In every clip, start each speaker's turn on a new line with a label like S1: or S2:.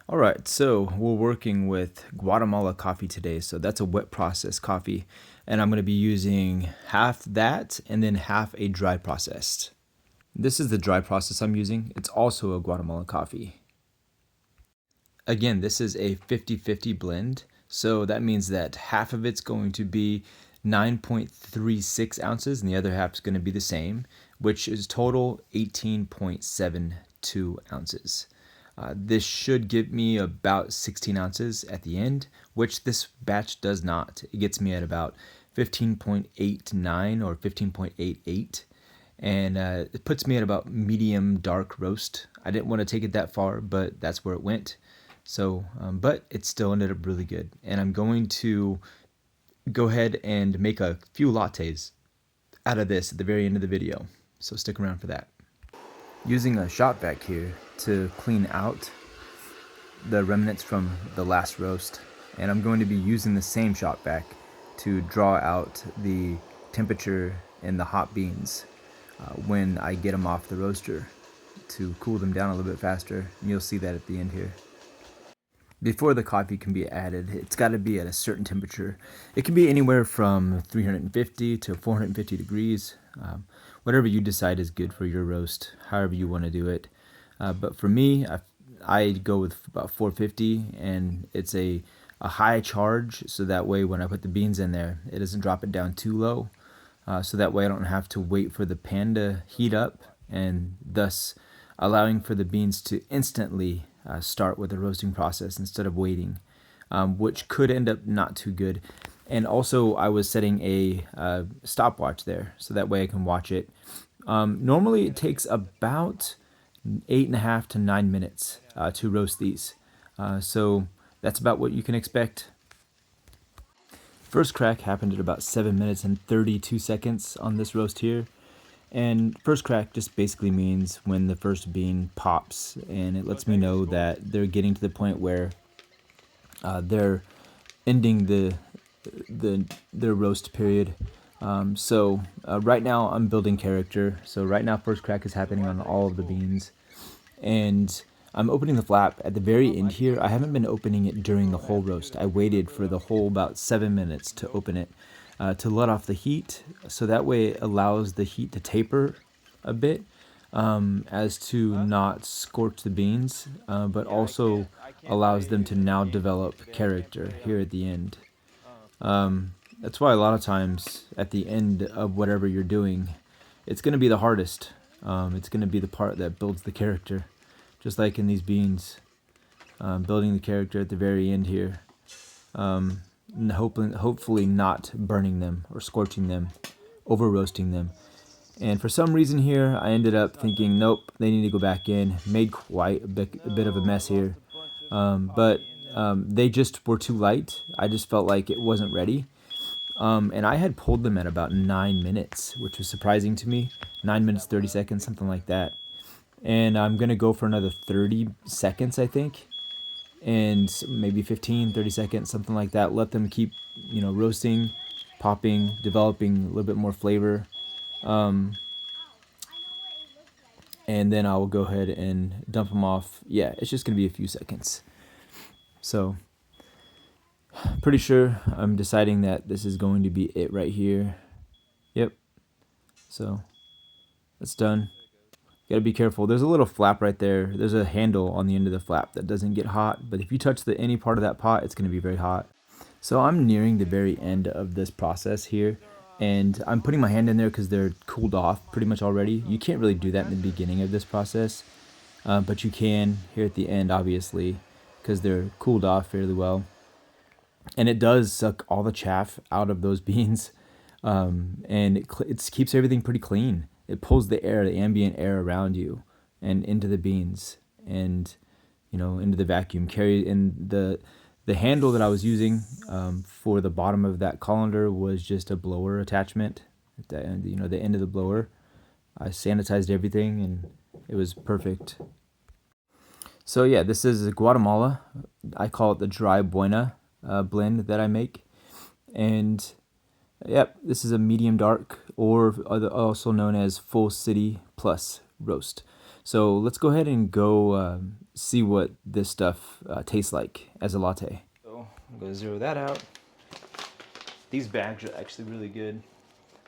S1: All right, so we're working with Guatemala coffee today. So that's a wet process coffee. And I'm going to be using half that and then half a dry processed. This is the dry process I'm using. It's also a Guatemala coffee. Again, this is a 50-50 blend. So that means that half of it's going to be 9.36 ounces and the other half is going to be the same, which is total 18.72 ounces. This should give me about 16 ounces at the end, which this batch does not. It gets me at about 15.89 or 15.88, and it puts me at about medium dark roast. I didn't want to take it that far, but that's where it went. So, but it still ended up really good. And I'm going to go ahead and make a few lattes out of this at the very end of the video. So stick around for that. Using a shop vac here to clean out the remnants from the last roast. And I'm going to be using the same shop vac to draw out the temperature in the hot beans when I get them off the roaster to cool them down a little bit faster. And you'll see that at the end here. Before the coffee can be added, it's got to be at a certain temperature. It can be anywhere from 350 to 450 degrees. Whatever you decide is good for your roast, however you want to do it. But for me, I go with about 450, and it's a high charge, so that way when I put the beans in there, it doesn't drop it down too low. So that way I don't have to wait for the pan to heat up, and thus allowing for the beans to instantly start with the roasting process instead of waiting, which could end up not too good. And also I was setting a stopwatch there, so that way I can watch it. Normally it takes about 8.5 to 9 minutes to roast these. So that's about what you can expect. First crack happened at about 7 minutes and 32 seconds on this roast here. And first crack just basically means when the first bean pops, and it lets me know that they're getting to the point where they're ending their roast period. So right now I'm building character. So right now first crack is happening on all of the beans, and I'm opening the flap at the very end here. I haven't been opening it during the whole roast. I waited for the whole about 7 minutes to open it. To let off the heat, so that way it allows the heat to taper a bit, as to not scorch the beans, but also allows them to now develop character here at the end. That's why a lot of times at the end of whatever you're doing, it's going to be the hardest. It's going to be the part that builds the character, just like in these beans, building the character at the very end here. And hopefully not burning them or scorching them, over roasting them. And for some reason here, I ended up thinking, nope, they need to go back in. Made quite a bit of a mess here. But they just were too light. I just felt like it wasn't ready. And I had pulled them at about 9 minutes, which was surprising to me. 9 minutes, 30 seconds, something like that. And I'm going to go for another 30 seconds, I think. And maybe 15, 30 seconds, something like that. Let them keep, roasting, popping, developing a little bit more flavor. And then I will go ahead and dump them off. Yeah, it's just going to be a few seconds. So, pretty sure I'm deciding that this is going to be it right here. Yep. So, that's done. Got to be careful. There's a little flap right there. There's a handle on the end of the flap that doesn't get hot, but if you touch any part of that pot, it's going to be very hot. So I'm nearing the very end of this process here, and I'm putting my hand in there because they're cooled off pretty much already. You can't really do that in the beginning of this process, but you can here at the end, obviously, because they're cooled off fairly well. And it does suck all the chaff out of those beans, and it keeps everything pretty clean. It pulls the air, the ambient air around you and into the beans and, into the vacuum. Carry in the handle that I was using for the bottom of that colander was just a blower attachment. The end of the blower. I sanitized everything and it was perfect. So yeah, this is Guatemala. I call it the dry buena blend that I make. And yep, this is a medium dark, or also known as full city plus roast. So let's go ahead and go see what this stuff tastes like as a latte. So I'm going to zero that out. These bags are actually really good.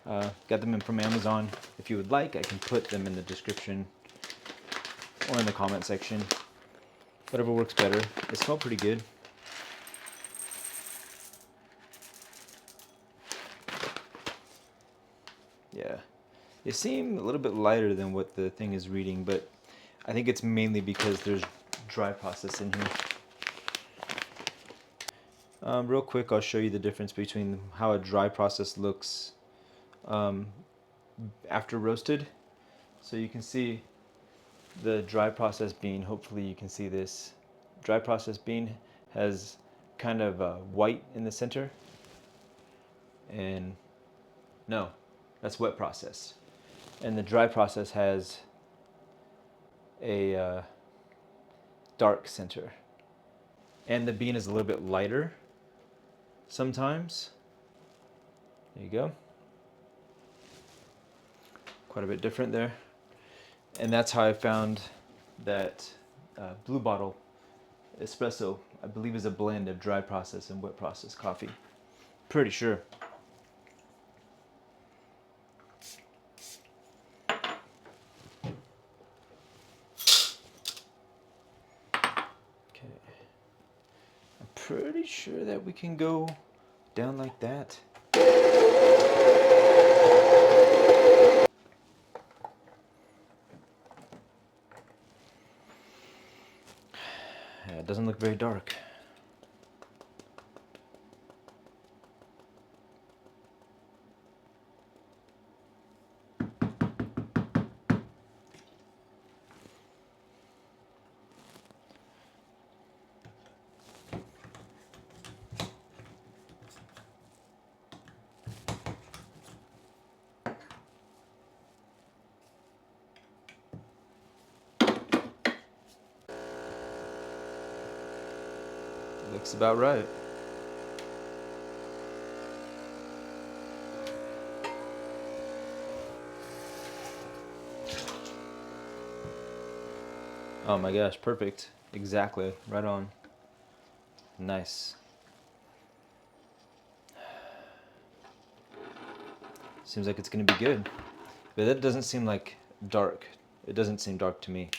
S1: Got them in from Amazon. If you would like, I can put them in the description or in the comment section. Whatever works better. They smell pretty good. Yeah. They seem a little bit lighter than what the thing is reading, but I think it's mainly because there's dry process in here. Real quick, I'll show you the difference between how a dry process looks after roasted. So you can see the dry process bean, hopefully you can see this. Dry process bean has kind of white in the center. And no, that's wet process. And the dry process has a dark center. And the bean is a little bit lighter sometimes. There you go. Quite a bit different there. And that's how I found that Blue Bottle Espresso, I believe, is a blend of dry process and wet process coffee. Pretty sure. Okay. I'm pretty sure that we can go down like that. Yeah, it doesn't look very dark. Looks about right. Oh my gosh, perfect. Exactly, right on. Nice. Seems like it's gonna be good. But that doesn't seem like dark. It doesn't seem dark to me.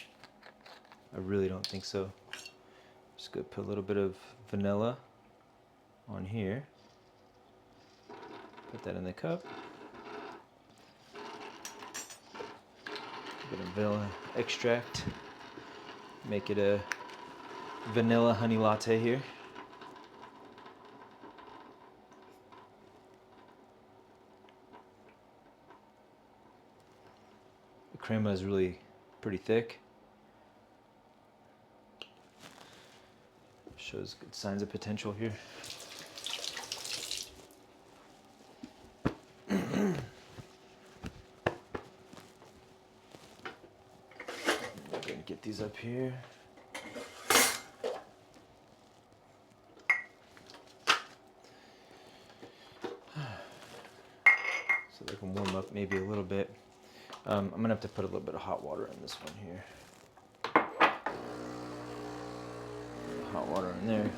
S1: I really don't think so. Just gonna put a little bit of vanilla on here. Put that in the cup. A bit of vanilla extract. Make it a vanilla honey latte here. The crema is really pretty thick. Shows good signs of potential here. I'm going to get these up here. So they can warm up maybe a little bit. I'm going to have to put a little bit of hot water in this one here. Hot water in there.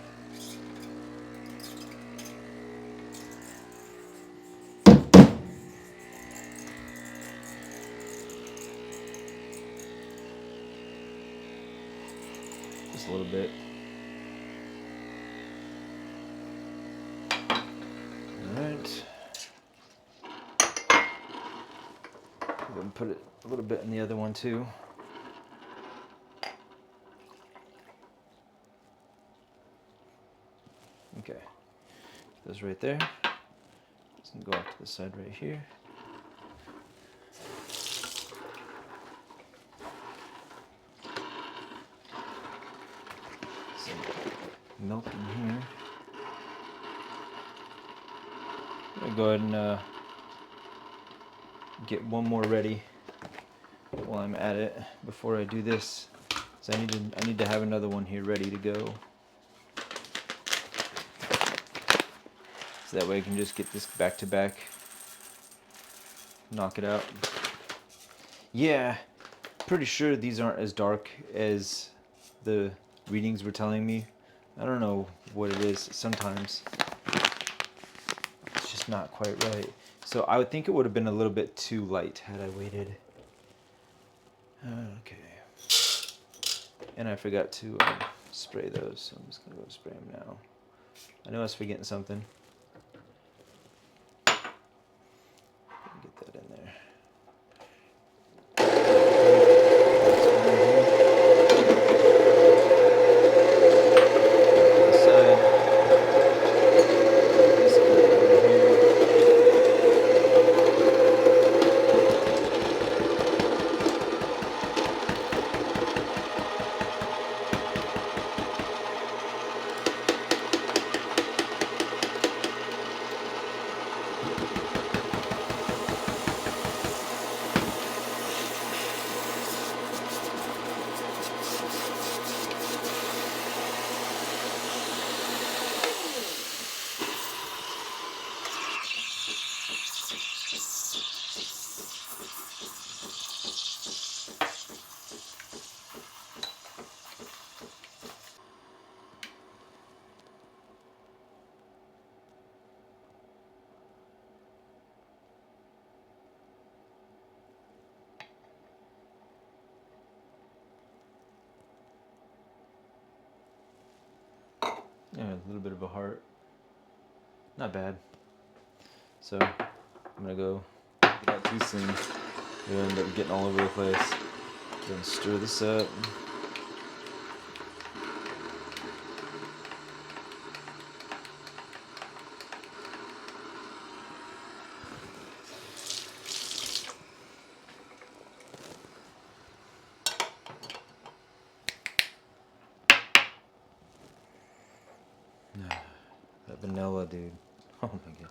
S1: Just a little bit. Alright. I'm going to put it a little bit in the other one too. Okay, those right there. This can go off to the side right here. Some milk in here. I'm gonna go ahead and get one more ready while I'm at it before I do this. So I need to have another one here ready to go. So that way I can just get this back to back, knock it out. Yeah, pretty sure these aren't as dark as the readings were telling me. I don't know what it is. Sometimes it's just not quite right. So I would think it would have been a little bit too light had I waited. Okay. And I forgot to spray those, so I'm just gonna go spray them now. I know I was forgetting something. Get that in there. Yeah, a little bit of a heart. Not bad. So I'm gonna go get out too soon. We'll end up getting all over the place. Then stir this up. That vanilla, dude. Oh my gosh.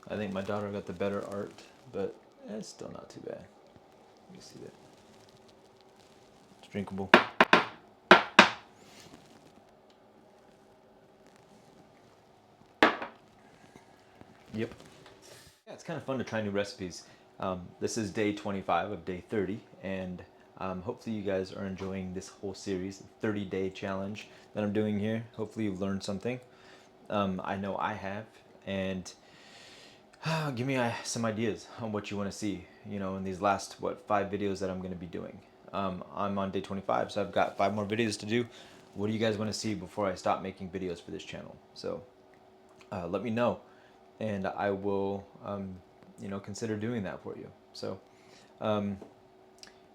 S1: I think my daughter got the better art, but it's still not too bad. Let me see that. It's drinkable. Yep. Yeah, it's kind of fun to try new recipes. This is day 25 of day 30, and hopefully you guys are enjoying this whole series, 30-day challenge that I'm doing here. Hopefully you've learned something. I know I have, and give me some ideas on what you want to see, you know, in these last, 5 videos that I'm going to be doing. I'm on day 25, so I've got 5 more videos to do. What do you guys want to see before I stop making videos for this channel? So let me know, and I will, you know, consider doing that for you. So,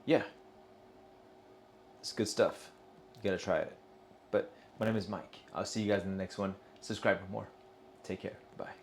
S1: yeah, it's good stuff. You gotta try it. But my name is Mike. I'll see you guys in the next one. Subscribe for more. Take care. Bye.